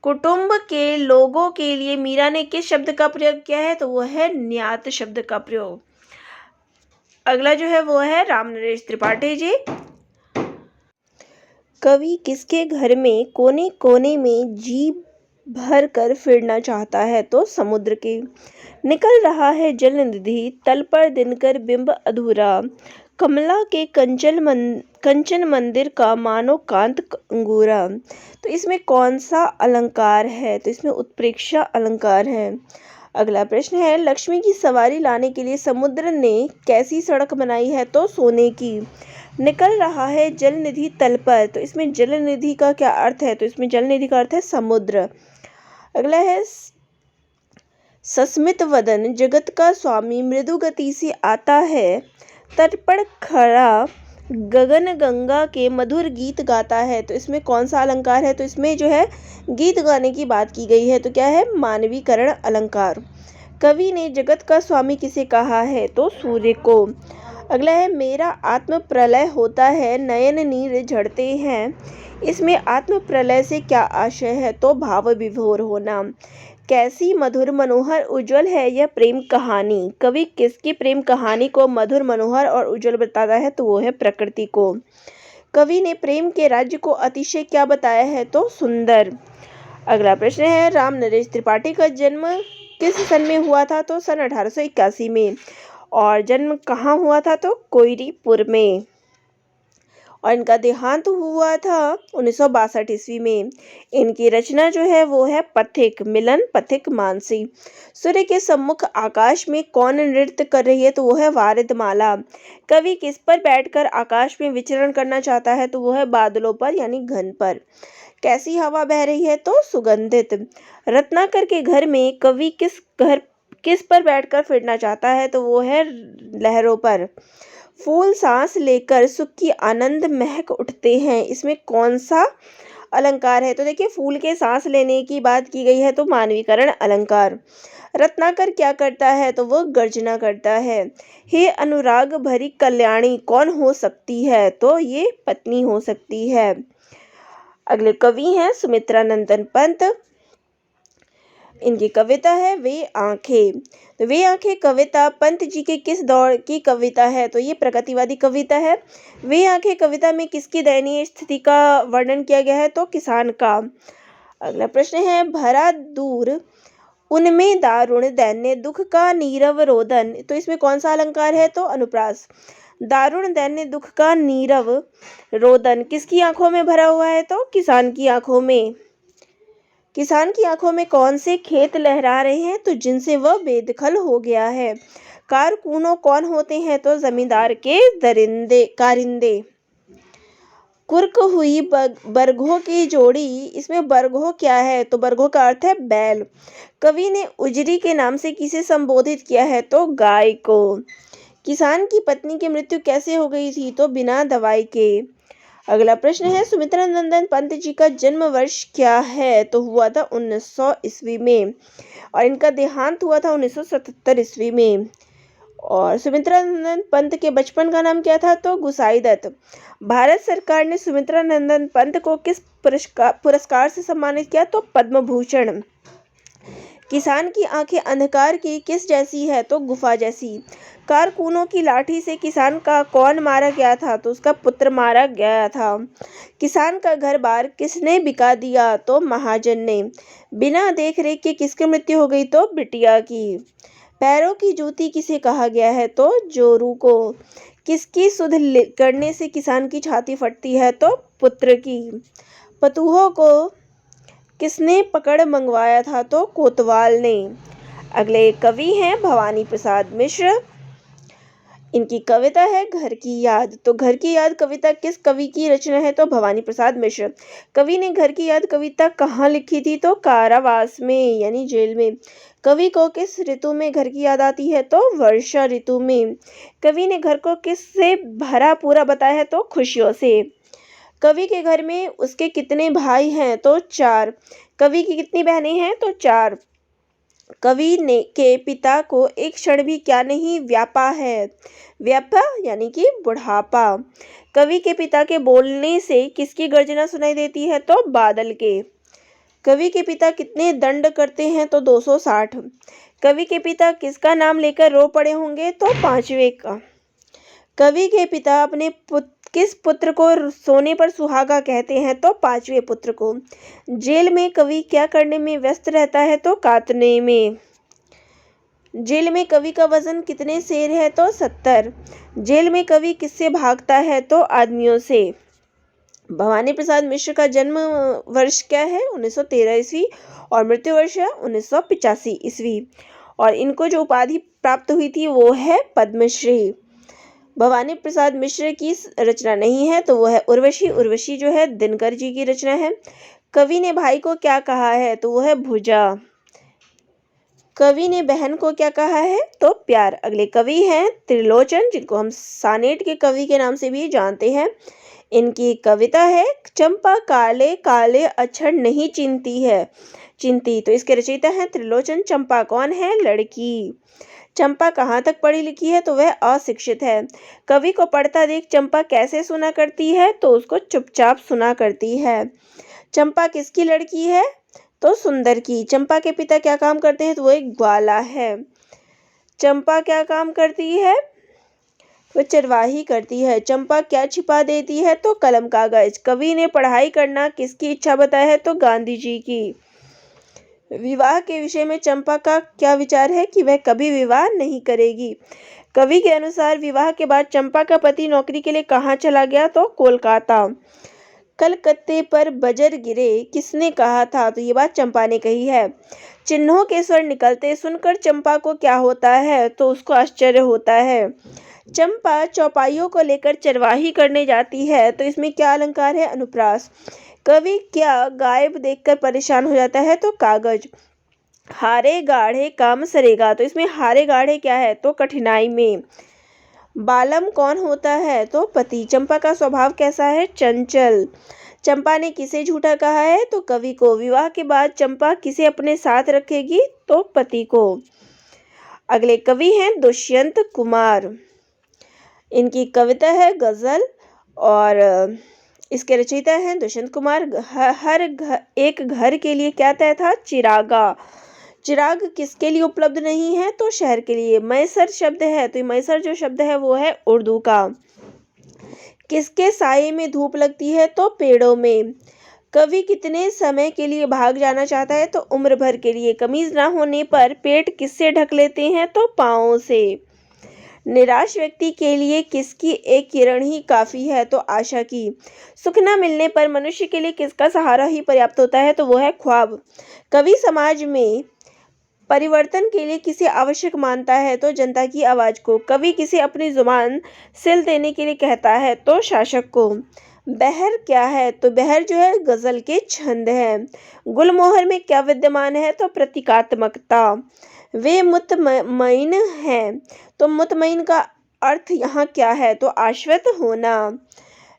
कुटुंब के लोगों के लिए मीरा ने किस शब्द का प्रयोग किया है? तो वो है न्यात शब्द का प्रयोग। अगला जो है वो है राम नरेश त्रिपाठी जी। कवि किसके घर में कोने कोने में जी भर कर फिरना चाहता है? तो समुद्र के। निकल रहा है जल निधि, तल पर दिनकर बिंब अधूरा। कमला के कंचन मंदिर का मानो कांत अंगूरा। तो इसमें कौन सा अलंकार है? तो इसमें उत्प्रेक्षा अलंकार है। अगला प्रश्न है, लक्ष्मी की सवारी लाने के लिए समुद्र ने कैसी सड़क बनाई है? तो सोने की। निकल रहा है जल निधि तल पर, तो इसमें जल निधि का क्या अर्थ है? तो इसमें जल निधि का अर्थ है समुद्र। अगला है, सस्मित वदन जगत का स्वामी मृदु गति से आता है, तट पर खड़ा गगन गंगा के मधुर गीत गाता है। तो इसमें कौन सा अलंकार है? तो इसमें जो है गीत गाने की बात की गई है, तो क्या है? मानवीकरण अलंकार। कवि ने जगत का स्वामी किसे कहा है? तो सूर्य को। अगला है, मेरा आत्म प्रलय होता है, नयन नीर झड़ते हैं। इसमें आत्म प्रलय से क्या आशय है? तो भाव विभोर होना। कैसी मधुर मनोहर उज्जवल है यह प्रेम कहानी। कवि किसकी प्रेम कहानी को मधुर मनोहर और उज्जवल बताता है? तो वो है प्रकृति को। कवि ने प्रेम के राज्य को अतिशय क्या बताया है? तो सुंदर। अगला प्रश्न है, राम नरेश त्रिपाठी का जन्म किस सन में हुआ था? तो सन 1881 में। और जन्म कहाँ हुआ था? तो कोयरीपुर में। और इनका देहांत हुआ था 1962 ईस्वी में। इनकी रचना जो है वो है पथिक, मिलन पथिक मानसी। सूर्य के सम्मुख आकाश में कौन नृत्य कर रही है? तो वो है वारिधमाला। कवि किस पर बैठकर आकाश में विचरण करना चाहता है? तो वो है बादलों पर यानी घन पर। कैसी हवा बह रही है? तो सुगंधित। रत्नाकर के घर में कवि किस पर बैठकर फिरना चाहता है? तो वो है लहरों पर। फूल सांस लेकर सुख की आनंद महक उठते हैं, इसमें कौन सा अलंकार है? तो देखिए, फूल के सांस लेने की बात की गई है, तो मानवीकरण अलंकार। रत्नाकर क्या करता है? तो वो गर्जना करता है। हे अनुराग भरी कल्याणी कौन हो सकती है? तो ये पत्नी हो सकती है। अगले कवि हैं सुमित्रा नंदन पंत। इनकी कविता है वे आंखें। तो वे आंखें कविता पंत जी के किस दौर की कविता है? तो ये प्रगतिवादी कविता है। वे आंखें कविता में किसकी दयनीय स्थिति का वर्णन किया गया है? तो किसान का। अगला प्रश्न है, भरा दूर उनमें दारुण दैन्य दुख का नीरव रोदन। तो इसमें कौन सा अलंकार है? तो अनुप्रास। दारुण दैन्य दुख का नीरव रोदन किसकी आंखों में भरा हुआ है? तो किसान की आंखों में। किसान की आंखों में कौन से खेत लहरा रहे हैं? तो जिनसे वह बेदखल हो गया है। कारकूनो कौन होते हैं? तो जमींदार के दरिंदे कारिंदे। कुर्क हुई बरगों की जोड़ी, इसमें बरगो क्या है? तो बरगो का अर्थ है बैल। कवि ने उजरी के नाम से किसे संबोधित किया है? तो गाय को। किसान की पत्नी की मृत्यु कैसे हो गई थी? तो बिना दवाई के। अगला प्रश्न है, सुमित्रा नंदन पंत जी का जन्म वर्ष क्या है? तो हुआ था 1900 ईस्वी में। और इनका देहांत हुआ था 1977 ईस्वी में। और सुमित्रा नंदन पंत के बचपन का नाम क्या था? तो गुसाईदत्त। भारत सरकार ने सुमित्रा नंदन पंत को किस पुरस्कार से सम्मानित किया? तो पद्म भूषण। किसान की आंखें अंधकार की किस जैसी है? तो गुफा जैसी। कारकूनों की लाठी से किसान का कौन मारा गया था? तो उसका पुत्र मारा गया था। किसान का घर बार किसने बिका दिया? तो महाजन ने। बिना देख रेख के किसकी मृत्यु हो गई? तो बिटिया की। पैरों की जूती किसे कहा गया है? तो जोरू को। किसकी सुध करने से किसान की छाती फटती है? तो पुत्र की। पतूहों को किसने पकड़ मंगवाया था? तो कोतवाल ने। अगले कवि हैं भवानी प्रसाद मिश्र। इनकी कविता है घर की याद। तो घर की याद कविता किस कवि की रचना है? तो भवानी प्रसाद मिश्र। कवि ने घर की याद कविता कहाँ लिखी थी? तो कारावास में यानी जेल में। कवि को किस ऋतु में घर की याद आती है? तो वर्षा ऋतु में। कवि ने घर को किससे भरा पूरा बताया है? तो खुशियों से। कवि के घर में उसके कितने भाई हैं? तो 4। कवि की कितनी बहनें हैं? तो 4। कवि ने के पिता को एक क्षण भी क्या नहीं व्यापा है? व्यापा यानी कि बुढ़ापा। कवि के पिता के बोलने से किसकी गर्जना सुनाई देती है? तो बादल के। कवि के पिता कितने दंड करते हैं? तो 260। कवि के पिता किसका नाम लेकर रो पड़े होंगे? तो 5वें का। कवि के पिता अपने किस पुत्र को सोने पर सुहागा कहते हैं? तो 5वें पुत्र को। जेल में कवि क्या करने में व्यस्त रहता है? तो काटने में। जेल में कवि का वजन कितने सेर है? तो 70। जेल में कवि किससे भागता है? तो आदमियों से। भवानी प्रसाद मिश्र का जन्म वर्ष क्या है? 1913 ईस्वी। और मृत्यु वर्ष है 1985 ईस्वी। और इनको जो उपाधि प्राप्त हुई थी वो है पद्मश्री। भवानी प्रसाद मिश्र की रचना नहीं है, तो वो है उर्वशी। उर्वशी जो है दिनकर जी की रचना है। कवि ने भाई को क्या कहा है? तो वो है भुजा। कवि ने बहन को क्या कहा है? तो प्यार। अगले कवि हैं त्रिलोचन, जिनको हम सानेट के कवि के नाम से भी जानते हैं। इनकी कविता है चंपा काले काले अक्षर नहीं चिंती। तो इसके रचयिता हैं त्रिलोचन। चंपा कौन है? लड़की। चंपा कहाँ तक पढ़ी लिखी है? तो वह अशिक्षित है। कवि को पढ़ता देख चंपा कैसे सुना करती है? तो उसको चुपचाप सुना करती है। चंपा किसकी लड़की है? तो सुंदर की। चंपा के पिता क्या काम करते हैं? तो वो एक ग्वाला है। चंपा क्या काम करती है? वह चरवाही करती है। चंपा क्या छिपा देती है? तो कलम कागज। कवि ने पढ़ाई करना किसकी इच्छा बताई है? तो गांधी जी की। विवाह के विषय में चंपा का क्या विचार है? कि वह कभी विवाह नहीं करेगी। कवि के अनुसार विवाह के बाद चंपा का पति नौकरी के लिए कहाँ चला गया? तो कोलकाता। कलकत्ते पर बजर गिरे किसने कहा था? तो ये बात चंपा ने कही है। चिन्हों के स्वर निकलते सुनकर चंपा को क्या होता है? तो उसको आश्चर्य होता है। चंपा चौपाइयों को लेकर चरवाही करने जाती है, तो इसमें क्या अलंकार है? अनुप्रास। कवि क्या गायब देखकर परेशान हो जाता है? तो कागज। हारे गाढ़े काम सरेगा, तो इसमें हारे गाढ़े क्या है? तो कठिनाई में। बालम कौन होता है? तो पति। चंपा का स्वभाव कैसा है? चंचल। चंपा ने किसे झूठा कहा है? तो कवि को। विवाह के बाद चंपा किसे अपने साथ रखेगी? तो पति को। अगले कवि हैं दुष्यंत कुमार। इनकी कविता है गजल और इसके रचयिता हैं दुष्यंत कुमार। एक घर के लिए क्या तय था? चिरागा। चिराग किसके लिए उपलब्ध नहीं है? तो शहर के लिए। मैसर शब्द है, तो मैसर जो शब्द है वो है उर्दू का। किसके साये में धूप लगती है? तो पेड़ों में। कवि कितने समय के लिए भाग जाना चाहता है? तो उम्र भर के लिए। कमीज ना होने पर पेट किससे ढक लेते हैं? तो पाँव से। निराश व्यक्ति के लिए किसकी एक किरण ही काफी है? तो आशा की। सुख न मिलने पर मनुष्य के लिए किसका सहारा ही पर्याप्त होता है? तो वो है ख्वाब। कवि समाज में परिवर्तन के लिए किसे आवश्यक मानता है? तो जनता की आवाज को। कवि किसे अपनी जुबान सिल देने के लिए कहता है? तो शासक को। बहर क्या है? तो बहर जो है गजल के छंद है। गुलमोहर में क्या विद्यमान है? तो प्रतीकात्मकता। वे मुतमईन हैं, तो मुतमईन का अर्थ यहाँ क्या है? तो आश्वस्त होना।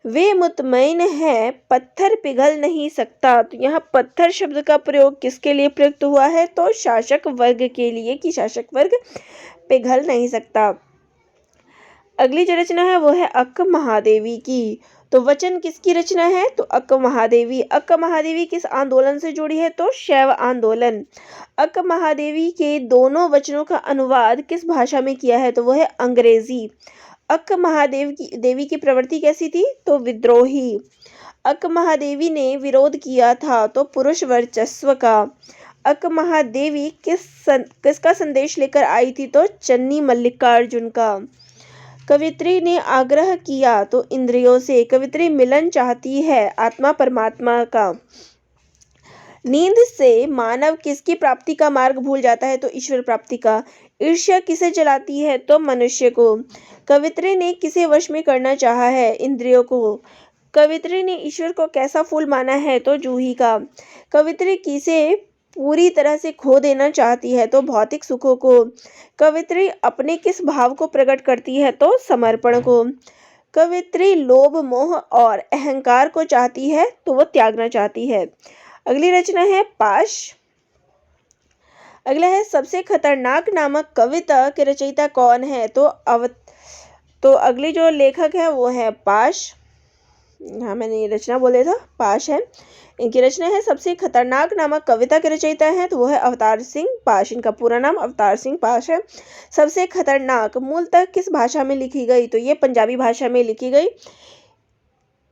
वे मुतमईन हैं, पत्थर पिघल नहीं सकता, तो यहाँ पत्थर शब्द का प्रयोग किसके लिए प्रयुक्त हुआ है? तो शासक वर्ग के लिए, कि शासक वर्ग पिघल नहीं सकता। अगली जो रचना है वो है अक्क महादेवी की। तो वचन किसकी रचना है? तो अक्क महादेवी। अक्क महादेवी किस आंदोलन से जुड़ी है? तो शैव आंदोलन। अक्क महादेवी के दोनों वचनों का अनुवाद किस भाषा में किया है? तो वो है अंग्रेजी। अक्क देवी की प्रवृत्ति कैसी थी? तो विद्रोही। अक्क महादेवी ने विरोध किया था तो पुरुष वर्चस्व का। अक्क महादेवी किसका संदेश लेकर आई थी? तो चन्नी मल्लिकार्जुन का। कवित्री ने आग्रह किया तो इंद्रियों से। कवित्री मिलन चाहती है आत्मा परमात्मा का। नींद से मानव किसकी प्राप्ति का मार्ग भूल जाता है? तो ईश्वर प्राप्ति का। ईर्ष्या किसे जलाती है? तो मनुष्य को। कवित्री ने किसे वश में करना चाहा है? इंद्रियों को। कवित्री ने ईश्वर को कैसा फूल माना है? तो जूही का। कवित्री किसे पूरी तरह से खो देना चाहती है? तो भौतिक सुखों को। कवित्री अपने किस भाव को प्रकट करती है? तो समर्पण को। कवित्री लोभ मोह और अहंकार को चाहती है तो वो त्यागना चाहती है। अगली रचना है पाश। अगला है सबसे खतरनाक नामक कविता के रचयिता कौन है? तो अगली जो लेखक है वो है पाश। हाँ, मैंने ये रचना बोले था, पाश है। इनकी रचना है सबसे खतरनाक नामक कविता के रचयिता हैं तो वो है अवतार सिंह पाश। इनका पूरा नाम अवतार सिंह पाश है। सबसे खतरनाक मूलतः किस भाषा में लिखी गई? तो ये पंजाबी भाषा में लिखी गई।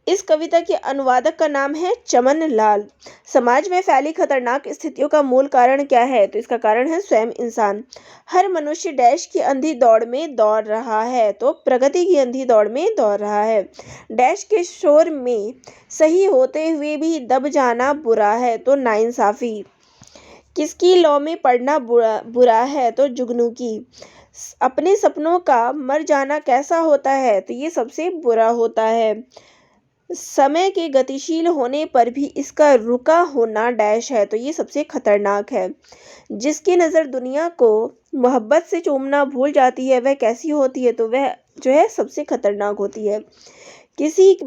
इस कविता के अनुवादक का नाम है चमन लाल। समाज में फैली खतरनाक स्थितियों का मूल कारण क्या है? तो इसका कारण है स्वयं इंसान। हर मनुष्य डैश की अंधी दौड़ में दौड़ रहा है, तो प्रगति की अंधी दौड़ में दौड़ रहा है। डैश के शोर में सही होते हुए भी दब जाना बुरा है, तो नाइंसाफी। किसकी लौ में पड़ना बुरा है? तो जुगनू की। अपने सपनों का मर जाना कैसा होता है? तो ये सबसे बुरा होता है। समय के गतिशील होने पर भी इसका रुका होना डैश है, तो ये सबसे खतरनाक है। जिसकी नज़र दुनिया को मोहब्बत से चूमना भूल जाती है वह कैसी होती है? तो वह जो है सबसे खतरनाक होती है। किसी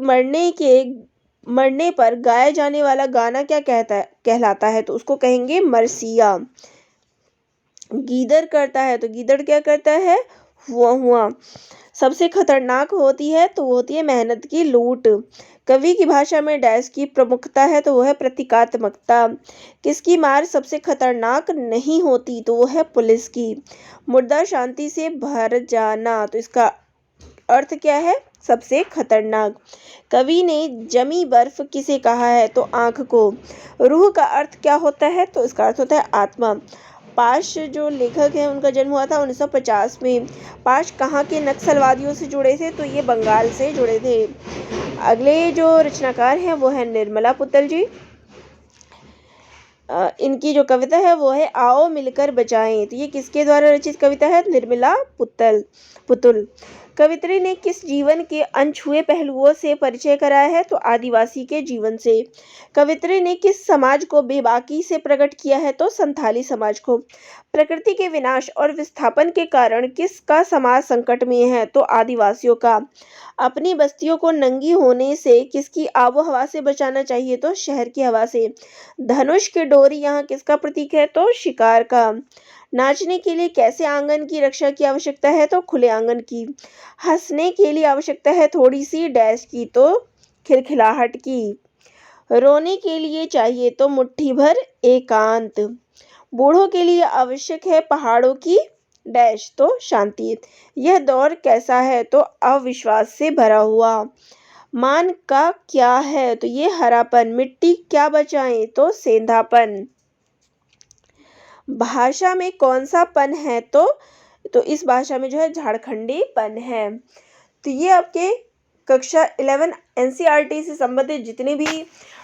मरने पर गाया जाने वाला गाना क्या कहलाता है? तो उसको कहेंगे मरसिया। गीदड़ करता है तो गीदड़ क्या करता है? हुआ हुआ। सबसे खतरनाक होती है तो वो होती है मेहनत की लूट। कवि की भाषा में डैश की प्रमुखता है तो वो है प्रतीकात्मकता। किसकी मार सबसे खतरनाक नहीं होती? तो वो है पुलिस की। मुर्दा शांति से भर जाना, तो इसका अर्थ क्या है? सबसे खतरनाक। कवि ने जमी बर्फ किसे कहा है? तो आँख को। रूह का अर्थ क्या होता है? तो इसका अर्थ होता है आत्मा। पाश जो लेखक हैं उनका जन्म हुआ था 1950 में। पाश कहाँ के नक्सलवादियों से जुड़े थे? तो ये बंगाल से जुड़े थे। अगले जो रचनाकार हैं वो है निर्मला पुतल जी। इनकी जो कविता है वो है आओ मिलकर बचाएं। तो ये किसके द्वारा रचित कविता है? निर्मला पुतुल। कवित्री ने किस जीवन के अनछुए पहलुओं से परिचय कराया है? तो आदिवासी के जीवन से। कवित्री ने किस समाज को बेबाकी से प्रकट किया है? तो संथाली समाज को। प्रकृति के विनाश और विस्थापन के कारण किसका समाज संकट में है? तो आदिवासियों का। अपनी बस्तियों को नंगी होने से किसकी आबो हवा से बचाना चाहिए? तो शहर की हवा से। धनुष की डोरी यहाँ किसका प्रतीक है? तो शिकार का। नाचने के लिए कैसे आंगन की रक्षा की आवश्यकता है? तो खुले आंगन की। हंसने के लिए आवश्यकता है थोड़ी सी डैश की, तो खिलखिलाहट की। रोने के लिए चाहिए तो मुट्ठी भर एकांत। बूढ़ों के लिए आवश्यक है पहाड़ों की डैश, तो शांति। यह दौर कैसा है? तो अविश्वास से भरा हुआ। मान का क्या है? तो ये हरापन। मिट्टी क्या बचाएं? तो सेंधापन। भाषा में कौन सा पन है? तो इस भाषा में जो है झारखंडी पन है। तो ये आपके कक्षा 11 एनसीईआरटी से संबंधित जितने भी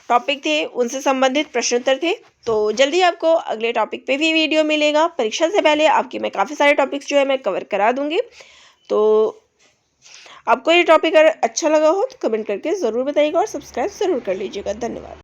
टॉपिक थे उनसे संबंधित प्रश्नोत्तर थे। तो जल्दी आपको अगले टॉपिक पे भी वीडियो मिलेगा। परीक्षा से पहले आपके मैं काफ़ी सारे टॉपिक्स जो है मैं कवर करा दूंगी। तो आपको ये टॉपिक अगर अच्छा लगा हो तो कमेंट करके ज़रूर बताइएगा और सब्सक्राइब ज़रूर कर लीजिएगा। धन्यवाद।